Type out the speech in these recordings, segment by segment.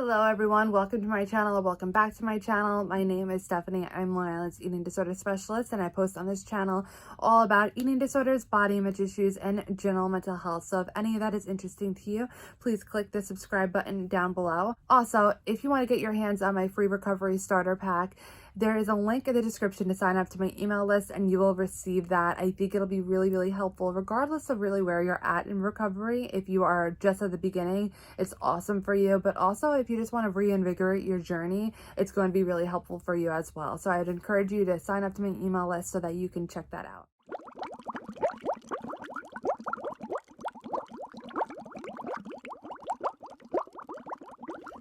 Hello everyone, welcome to my channel, or welcome back to my channel. My name is Stephanie. I'm Long Island's eating disorder specialist, and I post on this channel all about eating disorders, body image issues, and general mental health. So if any of that is interesting to you, please click the subscribe button down below. Also, if you want to get your hands on my free recovery starter pack, there is a link in the description to sign up to my email list, and you will receive that. I think it'll be really helpful regardless of really where you're at in recovery. If you are just at the beginning, it's awesome for you, but also if you just want to reinvigorate your journey, it's going to be really helpful for you as well. So I'd encourage you to sign up to my email list so that you can check that out.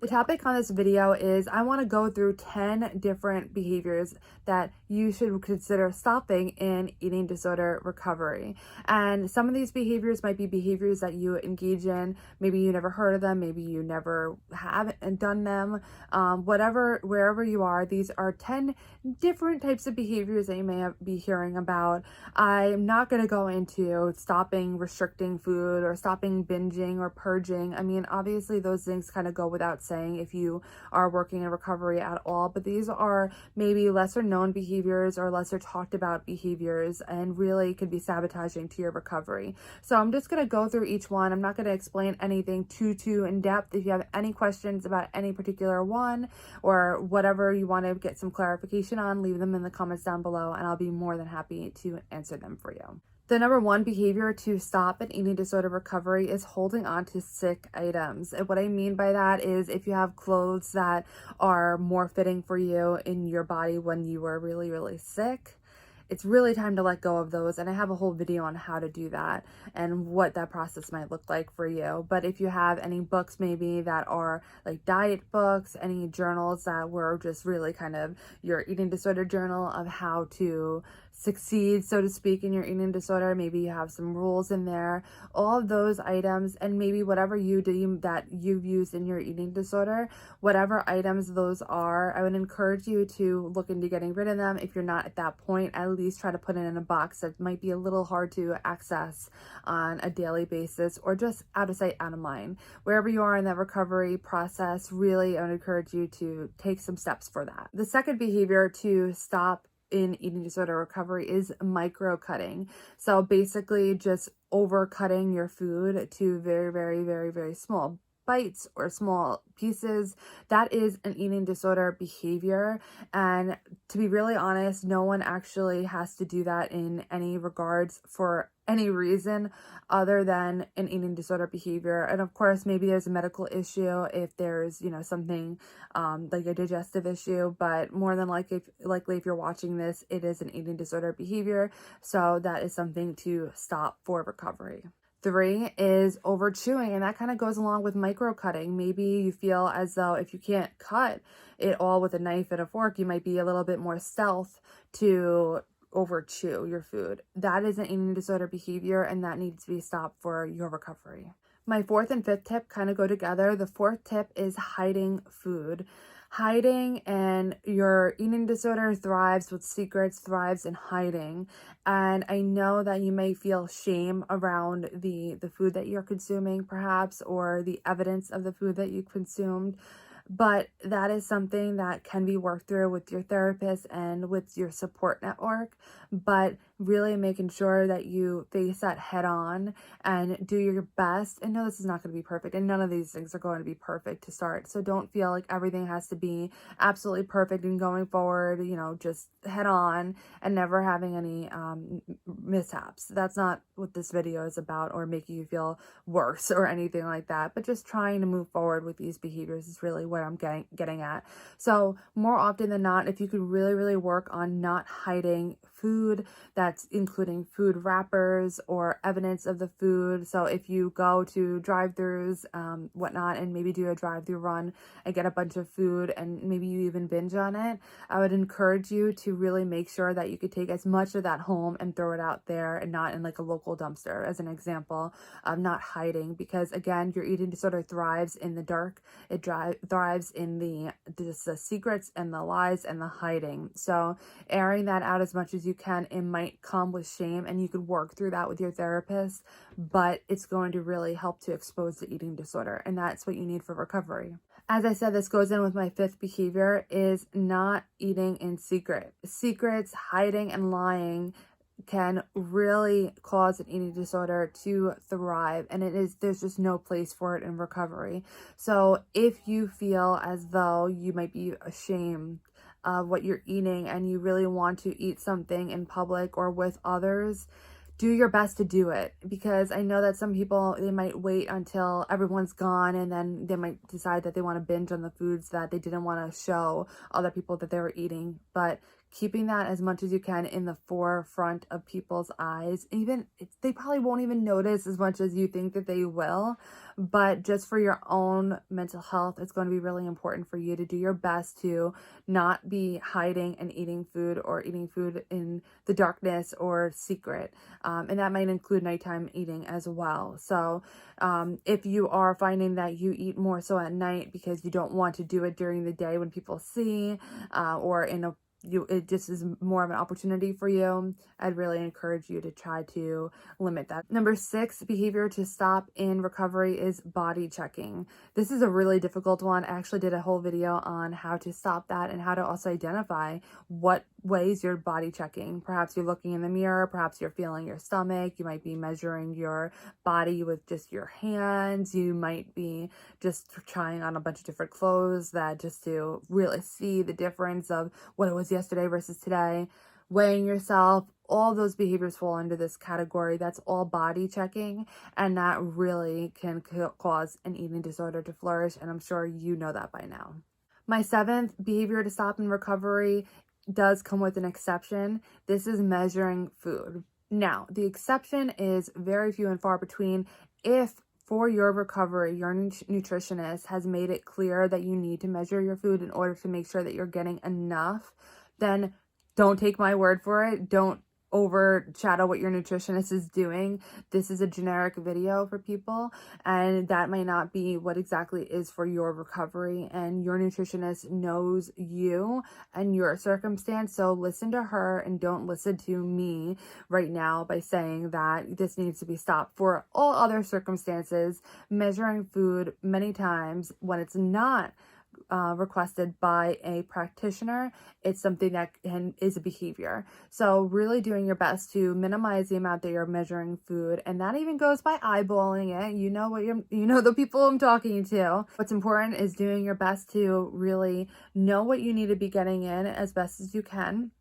The topic on this video is I want to go through 10 different behaviors that you should consider stopping in eating disorder recovery. And some of these behaviors might be behaviors that you engage in. Maybe you never heard of them. Maybe you never have done them. Wherever you are, these are 10 different types of behaviors that you may be hearing about. I'm not going to go into stopping restricting food or stopping binging or purging. I mean, obviously those things kind of go without saying if you are working in recovery at all, but these are maybe lesser known behaviors or lesser talked about behaviors and really could be sabotaging to your recovery. So I'm just going to go through each one. I'm not going to explain anything too in depth. If you have any questions about any particular one or whatever you want to get some clarification on, leave them in the comments down below and I'll be more than happy to answer them for you. The number one behavior to stop an eating disorder recovery is holding on to sick items. And what I mean by that is if you have clothes that are more fitting for you in your body when you were really sick, it's really time to let go of those. And I have a whole video on how to do that and what that process might look like for you. But if you have any books maybe that are like diet books, any journals that were just really kind of your eating disorder journal of how to succeed, so to speak, in your eating disorder, maybe you have some rules in there, all of those items, and maybe whatever you deem that you've used in your eating disorder, whatever items those are, I would encourage you to look into getting rid of them. If you're not at that point, at least try to put it in a box that might be a little hard to access on a daily basis, or just out of sight, out of mind. Wherever you are in that recovery process, really I would encourage you to take some steps for that. The second behavior to stop in eating disorder recovery is micro cutting. So basically just over cutting your food to very small bites or small pieces. That is an eating disorder behavior. And to be really honest, no one actually has to do that in any regards for any reason other than an eating disorder behavior. And of course, maybe there's a medical issue if there's, something like a digestive issue, but more than likely if you're watching this, it is an eating disorder behavior. So that is something to stop for recovery. 3 is over chewing, and that kind of goes along with micro cutting. Maybe you feel as though if you can't cut it all with a knife and a fork, you might be a little bit more stealth to over chew your food. That is an eating disorder behavior, and that needs to be stopped for your recovery. My 4th and 5th tip kind of go together. The 4th tip is hiding food. Hiding, and your eating disorder thrives with secrets, thrives in hiding. And I know that you may feel shame around the food that you're consuming perhaps, or the evidence of the food that you consumed. But that is something that can be worked through with your therapist and with your support network. But really making sure that you face that head on and do your best. And no, this is not going to be perfect, and none of these things are going to be perfect to start. So don't feel like everything has to be absolutely perfect and going forward, just head on and never having any mishaps. That's not what this video is about, or making you feel worse or anything like that, but just trying to move forward with these behaviors is really what I'm getting at. So more often than not, if you could really work on not hiding food, that's including food wrappers or evidence of the food. So if you go to drive-thrus, whatnot, and maybe do a drive-thru run and get a bunch of food and maybe you even binge on it, I would encourage you to really make sure that you could take as much of that home and throw it out there and not in like a local dumpster, as an example of not hiding. Because again, your eating disorder thrives in the dark. It thrives in the secrets and the lies and the hiding. So airing that out as much as you can, it might come with shame, and you could work through that with your therapist, but it's going to really help to expose the eating disorder, and that's what you need for recovery. As I said, this goes in with my fifth behavior is not eating in secret. Secrets, hiding and lying can really cause an eating disorder to thrive, and there's just no place for it in recovery. So if you feel as though you might be ashamed of what you're eating and you really want to eat something in public or with others, do your best to do it, because I know that some people, they might wait until everyone's gone and then they might decide that they want to binge on the foods that they didn't want to show other people that they were eating. But keeping that as much as you can in the forefront of people's eyes, even they probably won't even notice as much as you think that they will, but just for your own mental health, it's going to be really important for you to do your best to not be hiding and eating food or eating food in the darkness or secret. And that might include nighttime eating as well. So if you are finding that you eat more so at night because you don't want to do it during the day when people see, or it just is more of an opportunity for you, I'd really encourage you to try to limit that. Number 6 behavior to stop in recovery is body checking. This is a really difficult one. I actually did a whole video on how to stop that and how to also identify what ways you're body checking. Perhaps you're looking in the mirror, perhaps you're feeling your stomach, you might be measuring your body with just your hands, you might be just trying on a bunch of different clothes that just to really see the difference of what it was yesterday versus today, weighing yourself. All those behaviors fall under this category. That's all body checking, and that really can cause an eating disorder to flourish, and I'm sure you know that by now. My 7th behavior to stop in recovery does come with an exception. This is measuring food. Now, the exception is very few and far between. If for your recovery, your nutritionist has made it clear that you need to measure your food in order to make sure that you're getting enough, then don't take my word for it. Don't overshadow what your nutritionist is doing. This is a generic video for people, and that might not be what exactly is for your recovery, and your nutritionist knows you and your circumstance. So listen to her and don't listen to me right now by saying that this needs to be stopped. For all other circumstances, measuring food many times when it's not requested by a practitioner, it's something that is a behavior. So really doing your best to minimize the amount that you're measuring food, and that even goes by eyeballing it. You know the people I'm talking to. What's important is doing your best to really know what you need to be getting in as best as you can,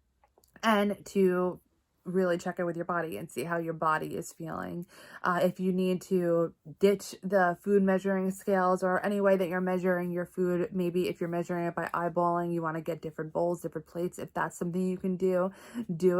and to really check in with your body and see how your body is feeling. If you need to ditch the food measuring scales or any way that you're measuring your food, maybe if you're measuring it by eyeballing, you want to get different bowls, different plates. If that's something you can do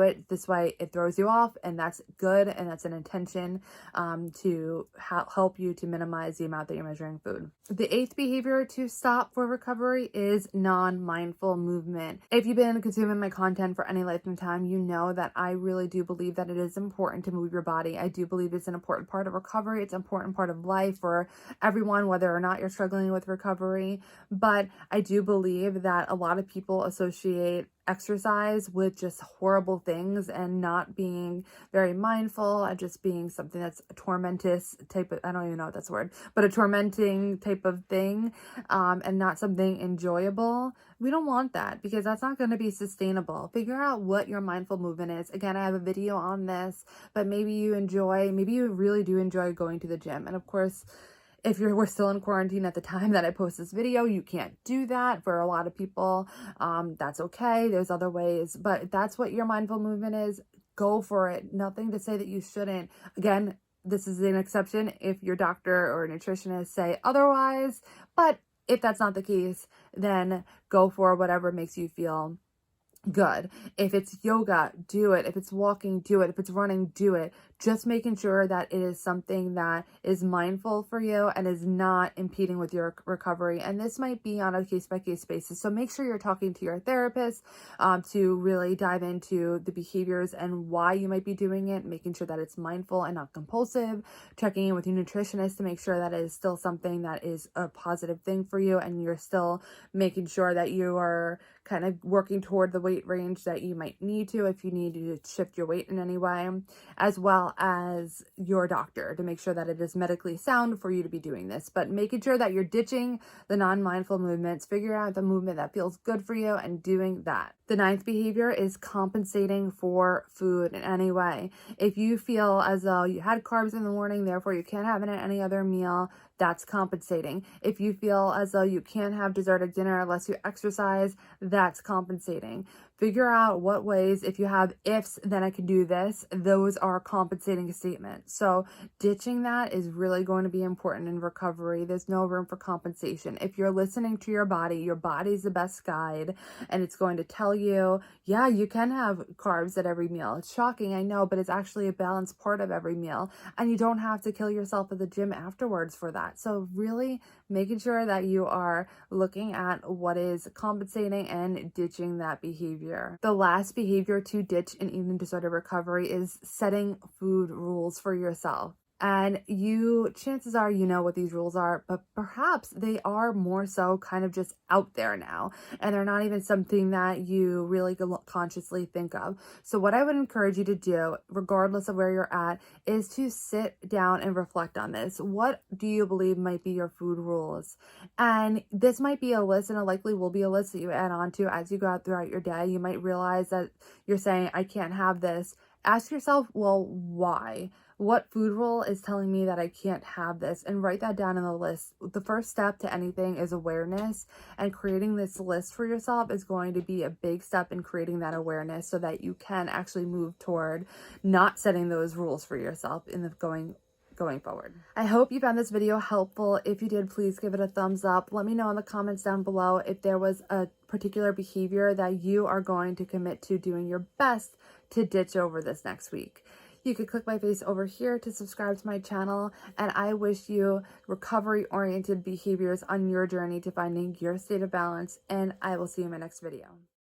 it. This way it throws you off, and that's good, and that's an intention to help you to minimize the amount that you're measuring food. The 8th behavior to stop for recovery is non-mindful movement. If you've been consuming my content for any length of time, you know that I really do believe that it is important to move your body. I do believe it's an important part of recovery. It's an important part of life for everyone, whether or not you're struggling with recovery. But I do believe that a lot of people associate exercise with just horrible things and not being very mindful, and just being something that's a tormentous type of, I don't even know if that's a word, but a tormenting type of thing, and not something enjoyable. We don't want that, because that's not going to be sustainable. Figure out what your mindful movement is. Again, I have a video on this, but maybe you really do enjoy going to the gym. And of course, if we're still in quarantine at the time that I post this video, you can't do that. For a lot of people, that's okay. There's other ways, but if that's what your mindful movement is, go for it. Nothing to say that you shouldn't. Again, this is an exception if your doctor or nutritionist say otherwise, but if that's not the case, then go for whatever makes you feel good. If it's yoga, do it. If it's walking, do it. If it's running, do it. Just making sure that it is something that is mindful for you and is not impeding with your recovery. And this might be on a case-by-case basis. So make sure you're talking to your therapist to really dive into the behaviors and why you might be doing it, making sure that it's mindful and not compulsive, checking in with your nutritionist to make sure that it is still something that is a positive thing for you, and you're still making sure that you are kind of working toward the way weight range that you might need to if you need to shift your weight in any way, as well as your doctor to make sure that it is medically sound for you to be doing this. But making sure that you're ditching the non-mindful movements, figure out the movement that feels good for you and doing that. The ninth behavior is compensating for food in any way. If you feel as though you had carbs in the morning, therefore you can't have it at any other meal, that's compensating. If you feel as though you can't have dessert at dinner unless you exercise, that's compensating. Figure out what ways, if you have ifs, then I can do this, those are compensating statements. So ditching that is really going to be important in recovery. There's no room for compensation. If you're listening to your body's the best guide, and it's going to tell you, yeah, you can have carbs at every meal. It's shocking, I know, but it's actually a balanced part of every meal. And you don't have to kill yourself at the gym afterwards for that. So really making sure that you are looking at what is compensating and ditching that behavior. The last behavior to ditch in eating disorder recovery is setting food rules for yourself. And chances are you know what these rules are, but perhaps they are more so kind of just out there now, and they're not even something that you really consciously think of. So what I would encourage you to do, regardless of where you're at, is to sit down and reflect on this. What do you believe might be your food rules? And this might be a list, and it likely will be a list that you add on to as you go out throughout your day. You might realize that you're saying, I can't have this. Ask yourself, well, why? What food rule is telling me that I can't have this? And write that down in the list. The first step to anything is awareness, and creating this list for yourself is going to be a big step in creating that awareness so that you can actually move toward not setting those rules for yourself in the going forward. I hope you found this video helpful. If you did, please give it a thumbs up. Let me know in the comments down below if there was a particular behavior that you are going to commit to doing your best to ditch over this next week. You could click my face over here to subscribe to my channel, and I wish you recovery-oriented behaviors on your journey to finding your state of balance, and I will see you in my next video.